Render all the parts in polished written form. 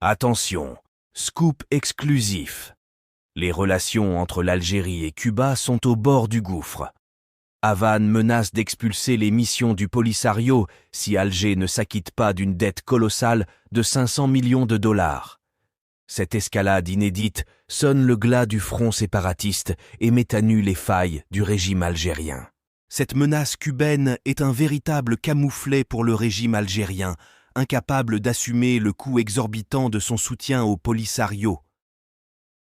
Attention, scoop exclusif. Les relations entre l'Algérie et Cuba sont au bord du gouffre. Havane menace d'expulser les missions du Polisario si Alger ne s'acquitte pas d'une dette colossale de 500 millions de dollars. Cette escalade inédite sonne le glas du front séparatiste et met à nu les failles du régime algérien. Cette menace cubaine est un véritable camouflet pour le régime algérien, incapable d'assumer le coût exorbitant de son soutien au Polisario.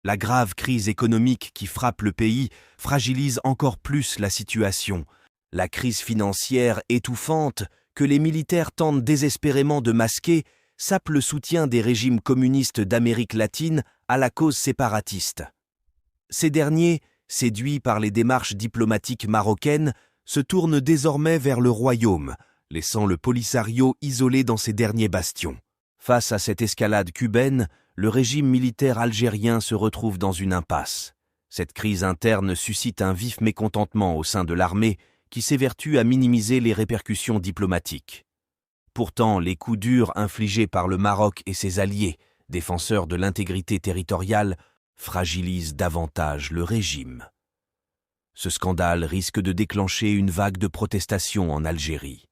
La grave crise économique qui frappe le pays fragilise encore plus la situation. La crise financière étouffante que les militaires tentent désespérément de masquer sape le soutien des régimes communistes d'Amérique latine à la cause séparatiste. Ces derniers, séduits par les démarches diplomatiques marocaines, se tournent désormais vers le royaume, laissant le Polisario isolé dans ses derniers bastions. Face à cette escalade cubaine, le régime militaire algérien se retrouve dans une impasse. Cette crise interne suscite un vif mécontentement au sein de l'armée qui s'évertue à minimiser les répercussions diplomatiques. Pourtant, les coups durs infligés par le Maroc et ses alliés, défenseurs de l'intégrité territoriale, fragilisent davantage le régime. Ce scandale risque de déclencher une vague de protestations en Algérie.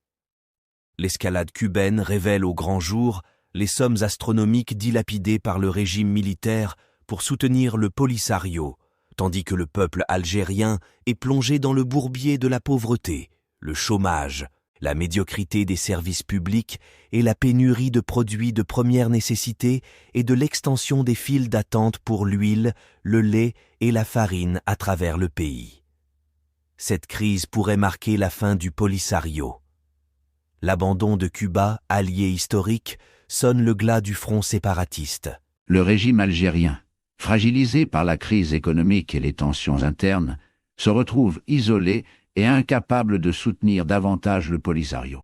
L'escalade cubaine révèle au grand jour les sommes astronomiques dilapidées par le régime militaire pour soutenir le Polisario, tandis que le peuple algérien est plongé dans le bourbier de la pauvreté, le chômage, la médiocrité des services publics et la pénurie de produits de première nécessité et de l'extension des files d'attente pour l'huile, le lait et la farine à travers le pays. Cette crise pourrait marquer la fin du Polisario. L'abandon de Cuba, allié historique, sonne le glas du front séparatiste. Le régime algérien, fragilisé par la crise économique et les tensions internes, se retrouve isolé et incapable de soutenir davantage le Polisario.